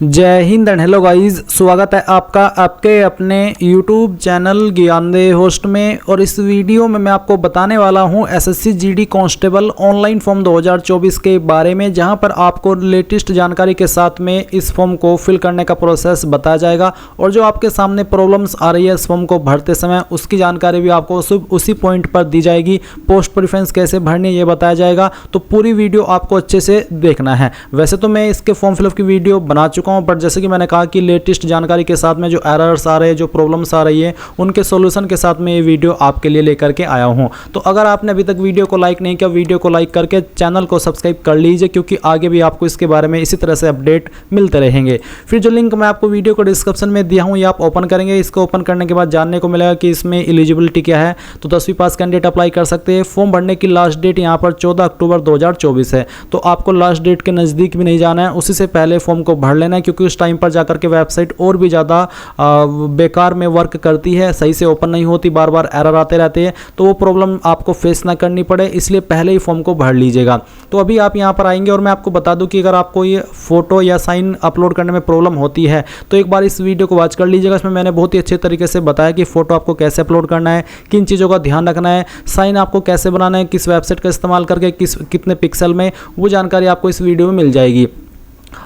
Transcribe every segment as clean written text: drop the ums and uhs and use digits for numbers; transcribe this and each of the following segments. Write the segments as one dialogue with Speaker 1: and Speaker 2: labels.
Speaker 1: जय Hind and hello guys, स्वागत है आपका आपके अपने YouTube चैनल ज्ञानदेव होस्ट में। और इस वीडियो में मैं आपको बताने वाला हूं SSC GD constable online form 2024 के बारे में, जहां पर आपको लेटेस्ट जानकारी के साथ में इस फॉर्म को फिल करने का प्रोसेस बताया जाएगा। और जो आपके सामने प्रॉब्लम्स आ रही है इस फॉर्म को भरते समय, उसकी जानकारी भी आपको उसी पॉइंट पर दी जाएगी। पोस्ट प्रेफरेंस कैसे भरनी ये बताया जाएगा, तो पूरी वीडियो आपको अच्छे से देखना है। वैसे तो मैं इसके फॉर्म फिलअप की वीडियो बना चुका हूं, बट जैसे कि मैंने कहा कि लेटेस्ट जानकारी के साथ में जो एरर्स आ रहे हैं, जो प्रॉब्लम्स आ रही है, उनके सॉल्यूशन के साथ में ये वीडियो आपके लिए लेकर के आया हूं। तो अगर आपने अभी तक वीडियो को लाइक नहीं किया, वीडियो को लाइक करके चैनल को सब्सक्राइब कर लीजिए, क्योंकि आगे भी आपको इसके बारे में इसी तरह से अपडेट मिलते रहेंगे। फिर जो लिंक मैं आपको वीडियो को डिस्क्रिप्शन में दिया हूँ, ये आप ओपन करेंगे। इसको ओपन करने के बाद जानने को मिलेगा कि इसमें एलिजिबिलिटी क्या है। तो 10वीं पास कैंडिडेट अप्लाई कर सकते हैं। फॉर्म भरने की लास्ट डेट यहाँ पर 14 अक्टूबर 2024 है। तो आपको लास्ट डेट के नज़दीक भी नहीं जाना है, उसी से पहले फॉर्म को भर लेना है, क्योंकि उस टाइम पर जाकर के वेबसाइट और भी ज़्यादा बेकार में वर्क करती है, सही से ओपन नहीं होती, बार बार एरर आते रहते हैं। तो वो प्रॉब्लम आपको फेस ना करनी पड़े, इसलिए पहले ही फॉर्म को भर लीजिएगा। तो अभी आप यहाँ पर आएंगे और मैं आपको बता दूं कि अगर आपको ये फोटो या साइन अपलोड करने में प्रॉब्लम होती है तो एक बार इस वीडियो को वॉच कर लीजिएगा। इसमें मैंने बहुत ही अच्छे तरीके से बताया कि फोटो आपको कैसे अपलोड करना है, किन चीज़ों का ध्यान रखना है, साइन आपको कैसे बनाना है, किस वेबसाइट का इस्तेमाल करके, कितने पिक्सल में, वो जानकारी आपको इस वीडियो में मिल जाएगी।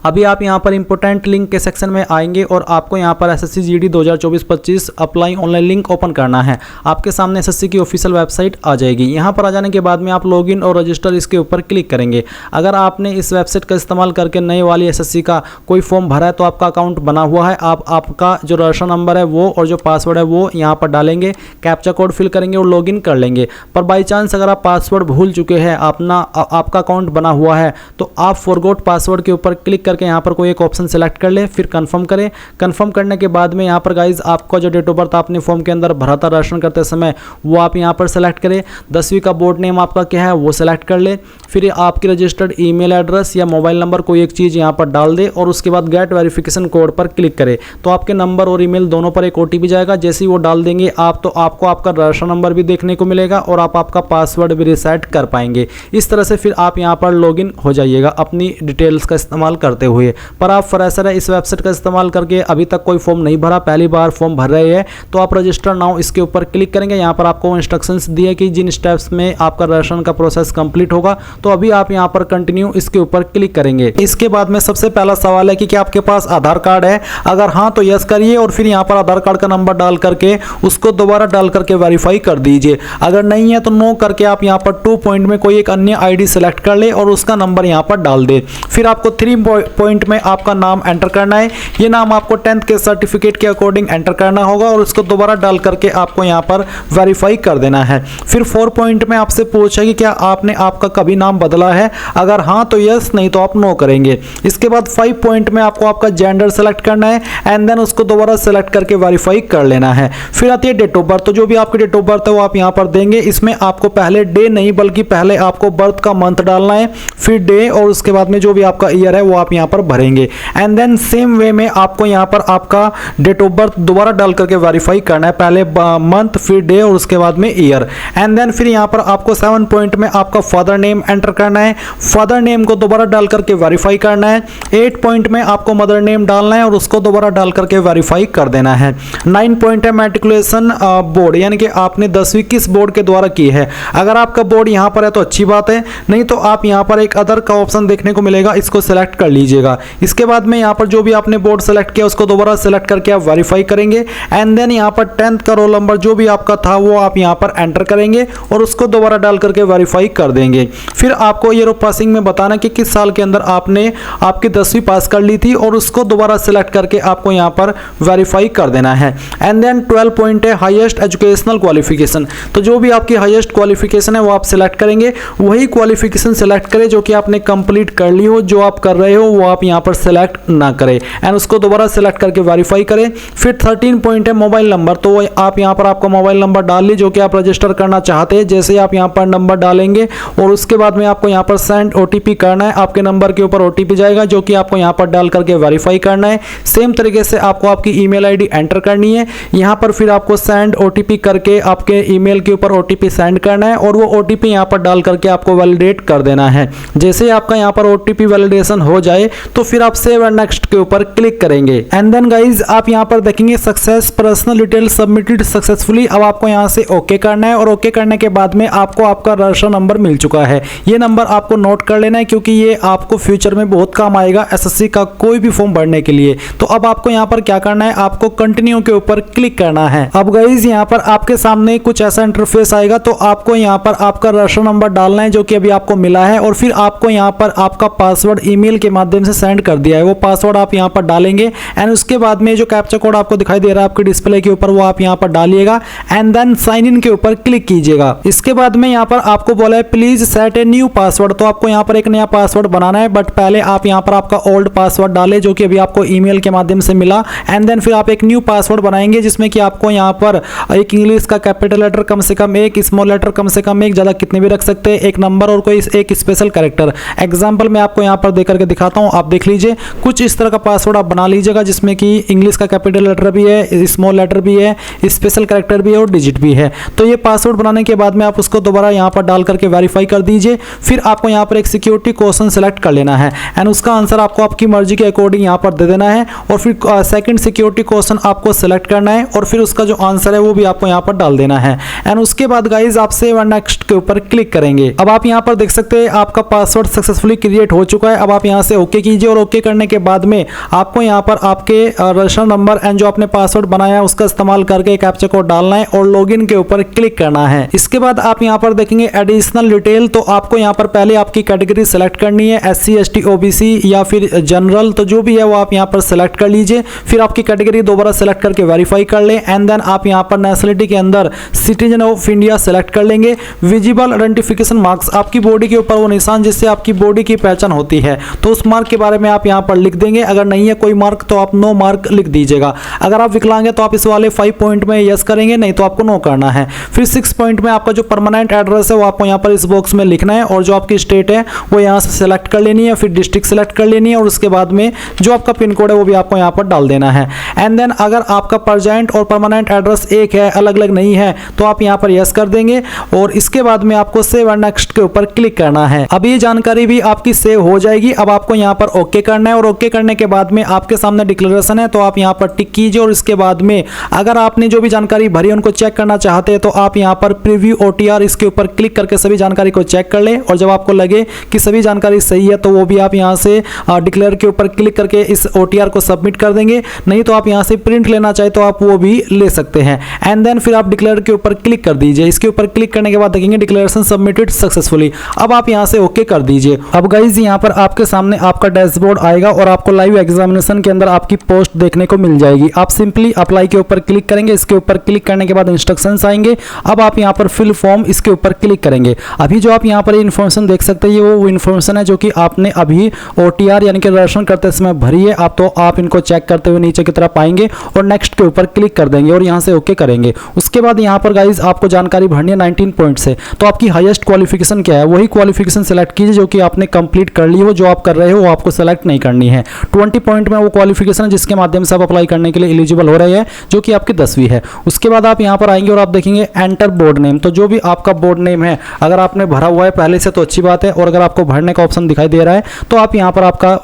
Speaker 1: अभी आप यहाँ पर इंपॉर्टेंट लिंक के सेक्शन में आएंगे और आपको यहाँ पर SSC GD 2024-25 apply online link open करना है। आपके सामने एसएससी की ऑफिशियल वेबसाइट आ जाएगी। यहाँ पर आ जाने के बाद में आप लॉगिन और रजिस्टर इसके ऊपर क्लिक करेंगे। अगर आपने इस वेबसाइट का इस्तेमाल करके नए वाली एसएससी का कोई फॉर्म भरा है तो आपका अकाउंट बना हुआ है। आप आपका जो रजिस्टर नंबर है वो और जो पासवर्ड है वो यहाँ पर डालेंगे, कैप्चा कोड फिल करेंगे और लॉगिन कर लेंगे। पर बाई चांस अगर आप पासवर्ड भूल चुके हैं, आपका अकाउंट बना हुआ है, तो आप फॉरगॉट पासवर्ड के ऊपर क्लिक करके यहाँ पर कोई एक ऑप्शन सेलेक्ट कर ले, फिर कंफर्म करें। कंफर्म करने के बाद में यहाँ पर गाइज आपका जो डेट ऑफ बर्थ आपने फॉर्म के अंदर भरा था रजिस्ट्रेशन करते समय, वो आप यहाँ पर सेलेक्ट करें। 10वीं का बोर्ड नेम आपका क्या है वो सेलेक्ट कर ले। फिर आपकी रजिस्टर्ड ईमेल एड्रेस या मोबाइल नंबर कोई एक चीज़ यहाँ पर डाल दे और उसके बाद गेट वेरिफिकेशन कोड पर क्लिक करें। तो आपके नंबर और ईमेल दोनों पर एक ओटीपी जाएगा। जैसे ही वो डाल देंगे आप, तो आपको आपका रजिस्टर नंबर भी देखने को मिलेगा और आप आपका पासवर्ड भी रिसेट कर पाएंगे। इस तरह से फिर आप यहाँ पर लॉगिन हो जाइएगा अपनी डिटेल्स का इस्तेमाल करते हुए। पर आप फ्रेशर है, इस वेबसाइट का इस्तेमाल करके अभी तक कोई फॉर्म नहीं भरा, पहली बार फॉर्म भर रहे हैं, तो आप रजिस्टर नाउ इसके ऊपर क्लिक करेंगे। यहाँ पर आपको इंस्ट्रक्शंस दिए कि जिन स्टेप्स में आपका रजिस्ट्रेशन का प्रोसेस कंप्लीट होगा। तो अभी आप यहाँ पर कंटिन्यू इसके ऊपर क्लिक करेंगे। इसके बाद में सबसे पहला सवाल है कि क्या आपके पास आधार कार्ड है। अगर हाँ तो यस करिए और फिर यहाँ पर आधार कार्ड का नंबर डाल करके उसको दोबारा डाल करके वेरीफाई कर दीजिए। अगर नहीं है तो नो करके आप यहाँ पर 2 पॉइंट में कोई एक अन्य आईडी सेलेक्ट कर ले और उसका नंबर यहाँ पर डाल दे। फिर आपको 3 पॉइंट में आपका नाम एंटर करना है। ये नाम आपको 10th के सर्टिफिकेट के अकॉर्डिंग एंटर करना होगा और उसको दोबारा डाल करके आपको यहाँ पर वेरीफाई कर देना है। फिर 4 पॉइंट में आपसे पूछा कि क्या आपने आपका कभी नाम बदला है। अगर हाँ तो यस, नहीं तो आप नो करेंगे। इसके बाद 5 पॉइंट में आपको आपका जेंडर सेलेक्ट करना है एंड देन उसको दोबारा सेलेक्ट करके वेरीफाई कर लेना है। फिर आती है डेट ऑफ बर्थ। तो जो भी आपकी डेट ऑफ बर्थ है वो आप यहाँ पर देंगे। इसमें आपको पहले डे नहीं बल्कि पहले आपको बर्थ का मंथ डालना है, फिर डे और उसके बाद में जो भी आपका ईयर है वो आप यहाँ पर भरेंगे। एंड देन सेम वे में आपको यहाँ पर आपका डेट ऑफ बर्थ दोबारा डाल करके वेरीफाई करना है, पहले मंथ फिर डे और उसके बाद में ईयर। एंड देन फिर यहाँ पर आपको 7 पॉइंट में आपका फादर नेम एंटर करना है, फादर नेम को दोबारा डाल करके वेरीफाई करना है। 8 पॉइंट में आपको मदर नेम डालना है और उसको दोबारा डाल करके वेरीफाई कर देना है। 9 पॉइंट है मैट्रिकुलेशन बोर्ड, यानी कि आपने 10वीं किस बोर्ड के द्वारा की है। अगर आपका बोर्ड यहाँ पर है तो अच्छी बात है, नहीं तो आप यहाँ पर एक अदर का ऑप्शन देखने को मिलेगा, इसको सेलेक्ट कर लीजिएगा। इसके बाद में यहाँ पर जो भी आपने बोर्ड सेलेक्ट किया उसको दोबारा सेलेक्ट करके आप वेरीफाई करेंगे। एंड देन यहाँ पर 10th का रोल नंबर जो भी आपका था वो आप यहाँ पर एंटर करेंगे और उसको दोबारा डाल करके वेरीफाई कर देंगे। फिर आपको ईयर ऑफ पासिंग में बताना कि किस साल के अंदर आपने आपकी 10वीं पास कर ली थी और उसको दोबारा सेलेक्ट करके आपको यहाँ पर वेरीफाई कर देना है। एंड देन 12 पॉइंट है हाईएस्ट एजुकेशनल क्वालिफिकेशन। तो जो भी आपकी हाईएस्ट क्वालिफिकेशन है वो आप सिलेक्ट करेंगे। वही क्वालिफिकेशन सेलेक्ट करें जो कि आपने कंप्लीट कर ली हो, जो आप कर रहे हो वो आप यहाँ पर सेलेक्ट ना करें एंड उसको दोबारा सेलेक्ट करके वेरीफाई करें। फिर 13 पॉइंट है मोबाइल नंबर। तो आप यहाँ पर आपका मोबाइल नंबर डाल लीजिए जो कि आप रजिस्टर करना चाहते हैं। जैसे आप यहाँ पर नंबर डालेंगे और उसके बाद में आपको यहाँ पर सेंड ओटीपी करना है। आपके नंबर के ऊपर ओटीपी जाएगा जो कि आपको यहाँ पर डाल करके वेरीफाई करना है। सेम तरीके से आपको आपकी ईमेल आईडी एंटर करनी है। यहाँ पर फिर आपको सेंड ओटीपी करके आपके ईमेल के ऊपर ओटीपी सेंड करना है और वो ओटीपी यहाँ पर डाल करके आपको वैलिडेट कर देना है। जैसे आपका यहाँ पर ओटीपी वैलिडेशन हो जाए जाए तो फिर आप सेव एंड नेक्स्ट के ऊपर क्लिक करेंगे। एंड देन गाइज आप यहाँ पर देखेंगे success personal detail submitted successfully. अब आपको यहाँ से ओके करना है और ओके करने के बाद में आपको आपका रजिस्टर नंबर मिल चुका है। ये नंबर आपको नोट कर लेना है क्योंकि ये आपको फ्यूचर में बहुत काम आएगा एसएससी का कोई भी फॉर्म भरने के लिए। तो अब आपको यहाँ पर क्या करना है, आपको कंटिन्यू के ऊपर क्लिक करना है। अब गाइज यहाँ पर आपके सामने कुछ ऐसा इंटरफेस आएगा, तो आपको यहाँ पर आपका रजिस्टर नंबर डालना है जो कि अभी आपको मिला है, और फिर आपको यहाँ पर आपका पासवर्ड ईमेल के माध्यम से सेंड कर दिया है, वो पासवर्ड आप यहाँ पर डालेंगे। एंड उसके बाद में जो कैप्चा कोड आपको दिखाई दे रहा है आपके डिस्प्ले के ऊपर, वो आप यहाँ पर डालिएगा एंड देन साइन इन के ऊपर क्लिक कीजिएगा। इसके बाद में यहाँ पर आपको बोला है please set a new password, तो आपको यहाँ पर एक नया पासवर्ड बनाना है, बट पहले आप यहाँ पर आपका ओल्ड पासवर्ड डालें जो कि अभी आपको ईमेल के माध्यम से मिला। एंड देन फिर आप एक न्यू पासवर्ड बनाएंगे जिसमें कि आपको यहाँ पर एक इंग्लिश का कैपिटल लेटर कम से कम एक, स्मॉल लेटर कम से कम एक, ज्यादा कितने भी रख सकते हैं, एक नंबर और कोई एक स्पेशल कैरेक्टर। एग्जांपल मैं आपको यहाँ पर देख करके दिखाता हूँ, आप देख लीजिए। कुछ इस तरह का पासवर्ड आप बना लीजिएगा जिसमें कि इंग्लिश का कैपिटल लेटर भी है, स्मॉल लेटर भी है, स्पेशल कैरेक्टर भी है और डिजिट भी है। तो ये पासवर्ड बनाने के बाद में आप उसको दोबारा यहाँ पर डाल करके वेरीफाई कर दीजिए। फिर आपको यहाँ पर एक सिक्योरिटी क्वेश्चन सेलेक्ट कर लेना है एंड उसका आंसर आपको आपकी मर्जी के अकॉर्डिंग यहाँ पर दे देना है, और फिर सेकंड सिक्योरिटी क्वेश्चन आपको सेलेक्ट करना है और फिर उसका जो आंसर है वो भी आपको यहाँ पर डाल देना है। एंड उसके बाद गाइज आप सेव एंड नेक्स्ट के ऊपर क्लिक करेंगे। अब आप यहाँ पर देख सकते हैं आपका पासवर्ड सक्सेसफुली क्रिएट हो चुका है। अब आप यहाँ से ओके कीजिए और ओके करने के बाद में आपको यहाँ पर आपके रजिस्टर नंबर एंड जो आपने पासवर्ड बनाया है उसका इस्तेमाल करके कैप्चा कोड डालना है और लॉगिन के ऊपर क्लिक करना है। इसके बाद आप यहाँ पर देखेंगे एडिशनल डिटेल, तो आपको यहाँ पर पहले आपकी कैटेगरी सेलेक्ट करनी है, SC ST OBC या फिर जनरल, तो जो भी है वो आप यहाँ पर सेलेक्ट कर लीजिए। फिर आपकी कैटेगरी दोबारा सेलेक्ट करके वेरीफाई कर लें एंड देन आप यहाँ पर नेशनलिटी के अंदर सिटीजन ऑफ इंडिया सेलेक्ट कर लेंगे। विजिबल आइडेंटिफिकेशन मार्क्स, आपकी बॉडी के ऊपर वो निशान जिससे आपकी बॉडी की पहचान होती है, तो उस मार्क के बारे में आप यहाँ पर लिख देंगे। अगर नहीं है कोई मार्क तो आप नो मार्क लिख दीजिएगा। अगर आप विकलांग है तो आप इस वाले 5 पॉइंट में यस करेंगे, नहीं तो आपको नो करना है। फिर 6 पॉइंट में आपका जो परमानेंट एड्रेस है वो आपको यहाँ पर इस बॉक्स में लिखना है, और जो आपकी स्टेट है वो यहाँ से सेलेक्ट कर लेनी है, फिर डिस्ट्रिक्ट सेलेक्ट कर लेनी है, और उसके बाद में जो आपका पिन कोड है वो भी आपको यहाँ पर डाल देना है। एंड देन अगर आपका प्रेजेंट और परमानेंट एड्रेस एक है, अलग अलग नहीं है, तो आप यहाँ पर यस कर देंगे और इसके बाद में आपको सेव एंड नेक्स्ट के ऊपर क्लिक करना है। अब ये जानकारी भी आपकी सेव हो जाएगी। अब आपको यहाँ पर ओके करना है और ओके करने के बाद में आपके सामने डिक्लेरेशन है, तो आप यहाँ पर टिक कीजिए और इसके बाद में अगर आपने जो भी जानकारी भरी है उनको चेक करना चाहते हैं तो आप यहाँ पर प्रीव्यू OTR इसके ऊपर क्लिक करके सभी जानकारी को चेक कर ले, और जब आपको लगे कि सभी जानकारी सही है तो वो भी आप यहाँ से डिक्लेयर के ऊपर क्लिक करके इस OTR को सबमिट कर देंगे। नहीं तो आप यहाँ से प्रिंट लेना चाहे तो आप वो भी ले सकते हैं। एंड देन फिर आप डिक्लेयर के ऊपर क्लिक कर दीजिए। इसके ऊपर क्लिक करने के बाद देखेंगे डिक्लेरेशन सबमिटेड सक्सेसफुली। अब आप यहाँ से ओके कर दीजिए। अब गाइज यहाँ पर आपके सामने आपका डैशबोर्ड आएगा और आपको लाइव एग्जामिनेशन के अंदर आपकी पोस्ट देखने को मिल जाएगी। आप सिंपली अप्लाई के ऊपर क्लिक करेंगे। इसके ऊपर क्लिक करने के बाद इंस्ट्रक्शंस आएंगे। अब आप यहाँ पर फिल फॉर्म इसके ऊपर क्लिक करेंगे। अभी जो आप यहाँ पर इन्फॉर्मेशन देख सकते हैं ये वो इन्फॉर्मेशन है जो कि आपने अभी OTR यानी कि रजिस्ट्रेशन करते समय भरी है। आप तो आप इनको चेक करते हुए नीचे की तरफ आएंगे और नेक्स्ट के ऊपर क्लिक कर देंगे और यहाँ से ओके करेंगे। उसके बाद यहाँ पर गाइज आपको जानकारी भरनी है 19 पॉइंट से, तो आपकी हाईएस्ट क्वालिफिकेशन क्या है वही क्वालिफिकेशन सेलेक्ट कीजिए जो कि आपने कंप्लीट कर ली हो। जो आप कर रहे हो वो आपको सेलेक्ट नहीं करनी है। 20 पॉइंट में वो क्वालिफिकेशन जिसके माध्यम से आप अप्लाई करने के लिए एलिजिबल हो रहे हैं जो कि आपकी 10वीं है। उसके बाद आप यहाँ पर आएंगे और आप देखेंगे एंटर बोर्ड नेम, तो जो भी आपका बोर्ड नेम है अगर आपने भरा हुआ है पहले से तो अच्छी बात है, और अगर आपको भरने का ऑप्शन दिखाई दे रहा है तो आप यहाँ पर आपका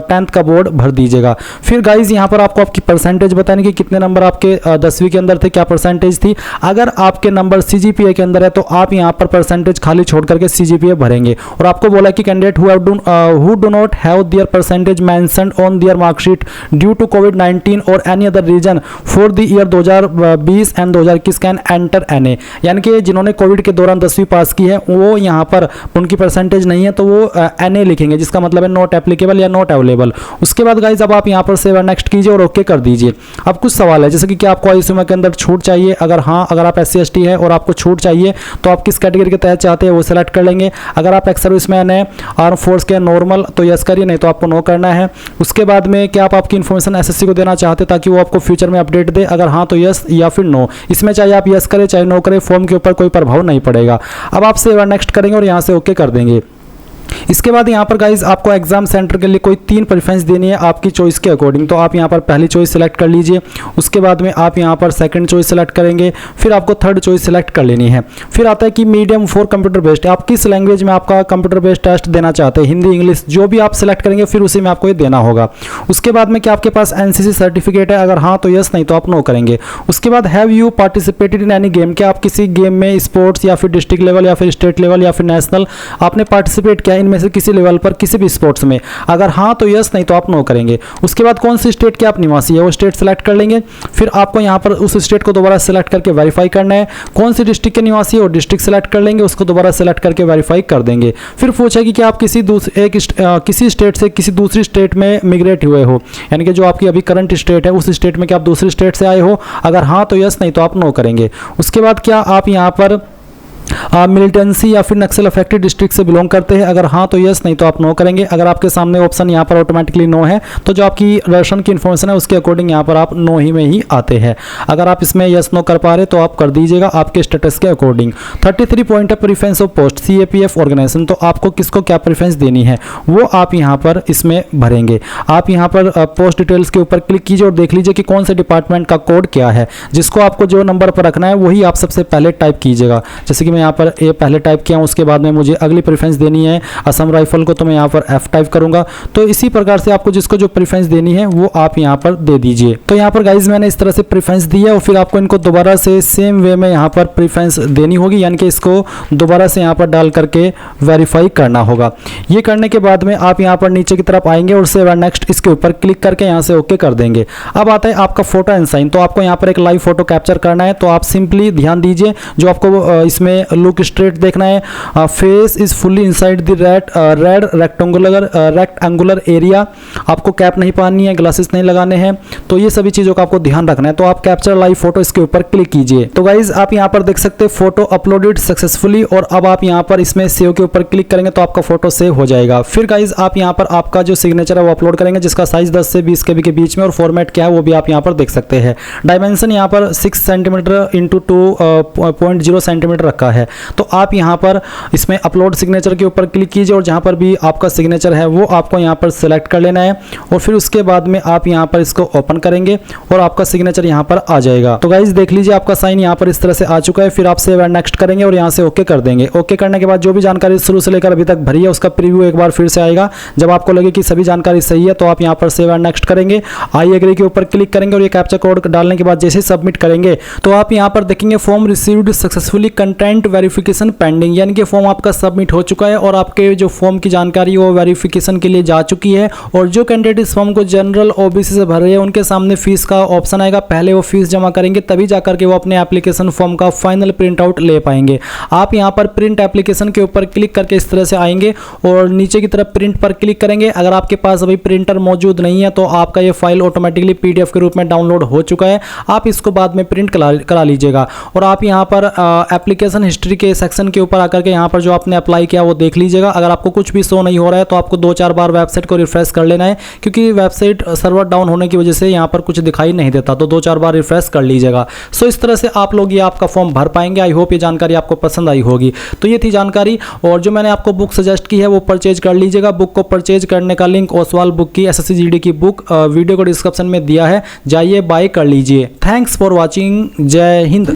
Speaker 1: 10th का बोर्ड भर दीजिएगा। फिर गाइज यहाँ पर आपको आपकी परसेंटेज बताने की कितने नंबर आपके 10वीं के अंदर थे, क्या परसेंटेज थी। अगर आपके नंबर CGPA के अंदर है तो आप यहाँ पर परसेंटेज खाली छोड़ करके CGPA भरेंगे। और आपको बोला कि candidate who do not have their percentage mentioned on their marksheet due to COVID-19 और any other reason for the year 2020 and 2021 can enter NA, यानी कि जिन्होंने कोविड के दौरान 10वीं पास की है वो यहाँ पर उनकी परसेंटेज नहीं है तो वो NA लिखेंगे, जिसका मतलब है नॉट एप्लीकेबल या नॉट अवेलेबल। उसके बाद गाइज अब आप यहाँ पर सेव नेक्स्ट कीजिए और ओके कर दीजिए। अब कुछ सवाल है जैसे कि क्या आपको आयु सीमा के अंदर छूट चाहिए, अगर हाँ, अगर आप SC ST है और आपको छूट चाहिए तो आप किस कैटेगरी के तहत चाहते हैं वो सेलेक्ट कर लेंगे। अगर आप एक्स सर्विसमैन है, आर्म फोर्स के नॉर्मल तो यस करिए, नहीं तो आपको नो करना है। उसके बाद में क्या आप आपकी इन्फॉर्मेशन SSC को देना चाहते हैं ताकि वो आपको फ्यूचर में अपडेट दे, अगर हाँ तो यस या फिर नो। इसमें चाहे आप यस करें चाहे नो करें फॉर्म के ऊपर कोई प्रभाव नहीं पड़ेगा। अब आप सेव नेक्स्ट करेंगे और यहाँ से ओके कर देंगे। इसके बाद यहाँ पर गाइज आपको एग्जाम सेंटर के लिए कोई 3 प्रेफरेंस देनी है आपकी चॉइस के अकॉर्डिंग। तो आप यहाँ पर पहली चॉइस सेलेक्ट कर लीजिए, उसके बाद में आप यहाँ पर सेकंड चॉइस सेलेक्ट करेंगे, फिर आपको थर्ड चॉइस सेलेक्ट कर लेनी है। फिर आता है कि मीडियम फॉर कंप्यूटर बेस्ड, आप किस लैंग्वेज में आपका कंप्यूटर बेस्ड टेस्ट देना चाहते हैं, हिंदी इंग्लिश जो भी आप सेलेक्ट करेंगे फिर उसी में आपको ये देना होगा। उसके बाद में क्या आपके पास एनसीसी सर्टिफिकेट है, अगर हाँ तो यस, नहीं तो आप नो करेंगे। उसके बाद have you participated in any game, क्या आप किसी गेम में स्पोर्ट्स या फिर डिस्ट्रिक्ट लेवल या फिर स्टेट लेवल या फिर नेशनल आपने पार्टिसिपेट किया इनमें से किसी लेवल पर किसी भी स्पोर्ट्स में, अगर हाँ तो यस, नहीं तो आप नो करेंगे। उसके बाद कौन सी स्टेट के आप निवासी है वो स्टेट सेलेक्ट कर लेंगे, फिर आपको यहाँ पर उस स्टेट को दोबारा सेलेक्ट करके वेरीफाई करना है। कौन सी डिस्ट्रिक्ट के निवासी है वो डिस्ट्रिक्ट सेलेक्ट कर लेंगे, उसको दोबारा सेलेक्ट करके वेरीफाई कर देंगे। फिर पूछेगी कि आप किसी स्टेट से किसी दूसरी स्टेट में मिग्रेट हुए हो, यानी कि जो आपकी अभी करंट स्टेट है उस स्टेट में क्या आप दूसरी स्टेट से आए हो, अगर हाँ तो यस, नहीं तो आप नो करेंगे। उसके बाद क्या आप यहाँ पर मिलिटेंसी या फिर नक्सल अफेक्टेड डिस्ट्रिक्ट से बिलोंग करते हैं, अगर हाँ तो यस, नहीं तो आप नो करेंगे। अगर आपके सामने ऑप्शन यहाँ पर ऑटोमेटिकली नो है तो जो आपकी राशन की इन्फॉर्मेशन है उसके अकॉर्डिंग यहाँ पर आप नो ही में ही आते हैं। अगर आप इसमें यस नो कर पा रहे तो आप कर दीजिएगा आपके स्टेटस के अकॉर्डिंग। 33 पॉइंट है preference of post CAPF organisation, तो आपको किसको क्या प्रेफरेंस देनी है वो आप यहाँ पर इसमें भरेंगे। आप यहाँ पर पोस्ट डिटेल्स के ऊपर क्लिक कीजिए और देख लीजिए कि कौन से डिपार्टमेंट का कोड क्या है, जिसको आपको जो नंबर पर रखना है वही आप सबसे पहले टाइप कीजिएगा। जैसे कि मैं यहाँ पर ए पहले टाइप किया हूँ, उसके बाद में मुझे अगली प्रेफरेंस देनी है असम राइफल को, तो मैं यहाँ पर F टाइप करूंगा। तो इसी प्रकार से आपको जिसको जो प्रेफरेंस देनी है वो आप यहाँ पर दे दीजिए। तो यहाँ पर गाइज मैंने इस तरह से प्रेफरेंस दी है और फिर आपको इनको दोबारा से सेम वे में यहाँ पर प्रेफरेंस देनी होगी, यानी कि इसको दोबारा से यहाँ पर डाल करके वेरीफाई करना होगा। ये करने के बाद में आप यहाँ पर नीचे की तरफ आएंगे और सेव एंड नेक्स्ट इसके ऊपर क्लिक करके यहाँ से ओके कर देंगे। अब आता है आपका फोटो एंड साइन, तो आपको यहाँ पर एक लाइव फोटो कैप्चर करना है। तो आप सिंपली ध्यान दीजिए, जो आपको इसमें लुक स्ट्रेट देखना है, face is fully inside the red rectangular area, आपको कैप नहीं पहननी है, ग्लासेस नहीं लगाने हैं, तो ये सभी चीज़ों का आपको ध्यान रखना है। तो आप कैप्चर लाइव फोटो इसके ऊपर क्लिक कीजिए। तो गाइज आप यहाँ पर देख सकते हैं फोटो अपलोडेड सक्सेसफुली, और अब आप यहाँ पर इसमें सेव के ऊपर क्लिक करेंगे तो आपका फोटो सेव हो जाएगा। फिर गाइज आप यहाँ पर आपका जो सिग्नेचर है वो अपलोड करेंगे, जिसका साइज 10 से 20 KB के बीच में, और फॉर्मेट क्या है वो भी आप यहाँ पर देख सकते हैं। डायमेंशन यहाँ पर 6 सेंटीमीटर इंटू 2.0 सेंटीमीटर रखा है। तो आप यहाँ पर इसमें अपलोड सिग्नेचर के ऊपर क्लिक कीजिए और जहाँ पर भी आपका सिग्नेचर है वो आपको यहाँ पर सिलेक्ट कर लेना है, और फिर उसके बाद में आप यहाँ पर इसको ओपन करेंगे और आपका सिग्नेचर यहाँ पर आ जाएगा। तो गाइज देख लीजिए आपका साइन यहाँ पर इस तरह से आ चुका है। फिर आप सेव एंड नेक्स्ट करेंगे और यहाँ से ओके कर देंगे। ओके करने के बाद जो भी जानकारी शुरू से लेकर अभी तक भरी है उसका प्रीव्यू एक बार फिर से आएगा। जब आपको लगे कि सभी जानकारी सही है तो आप यहाँ पर सेव एंड नेक्स्ट करेंगे, आई एग्री के ऊपर क्लिक करेंगे और ये कैप्चा कोड डालने के बाद जैसे सबमिट करेंगे तो आप यहाँ पर देखेंगे form received successfully, content verification pending, यानी कि फॉर्म आपका सबमिट हो चुका है और आपके जो फॉर्म की जानकारी वो वेरिफिकेशन के लिए जा चुकी है। और जो कैंडिडेट इस फॉर्म को जनरल OBC से भर रहे हैं उनके सामने फीस का ऑप्शन आएगा, पहले वो फीस जमा करेंगे तभी जाकर के वो अपने एप्लीकेशन फॉर्म का फाइनल प्रिंट आउट ले पाएंगे। आप यहाँ पर प्रिंट एप्लीकेशन के ऊपर क्लिक करके इस तरह से आएंगे और नीचे की तरफ प्रिंट पर क्लिक करेंगे। अगर आपके पास अभी प्रिंटर मौजूद नहीं है तो आपका ये फाइल ऑटोमेटिकली PDF के रूप में डाउनलोड हो चुका है, आप इसको बाद में प्रिंट करा लीजिएगा। और आप यहाँ पर एप्लीकेशन हिस्ट्री के सेक्शन के ऊपर आकर के यहाँ पर जो आपने अप्लाई किया वो देख लीजिएगा। अगर आपको कुछ भी शो नहीं हो रहा है तो आपको 2-4 बार वेबसाइट को रिफ्रेश कर लेना है, क्योंकि वेबसाइट सर्वर डाउन होने की वजह से यहाँ पर कुछ दिखाई नहीं देता, तो 2-4 बार रिफ्रेश कर लीजिएगा। सो इस तरह से आप लोग ये आपका फॉर्म भर पाएंगे। आई होप ये जानकारी आपको पसंद आई होगी। तो ये थी जानकारी, और जो मैंने आपको बुक सजेस्ट की है वो परचेज कर लीजिएगा। बुक को परचेज करने का लिंक ओसवाल बुक की SSC GD की बुक वीडियो को डिस्क्रिप्शन में दिया है, जाइए बाय कर लीजिए। Thanks for watching. जय हिंद।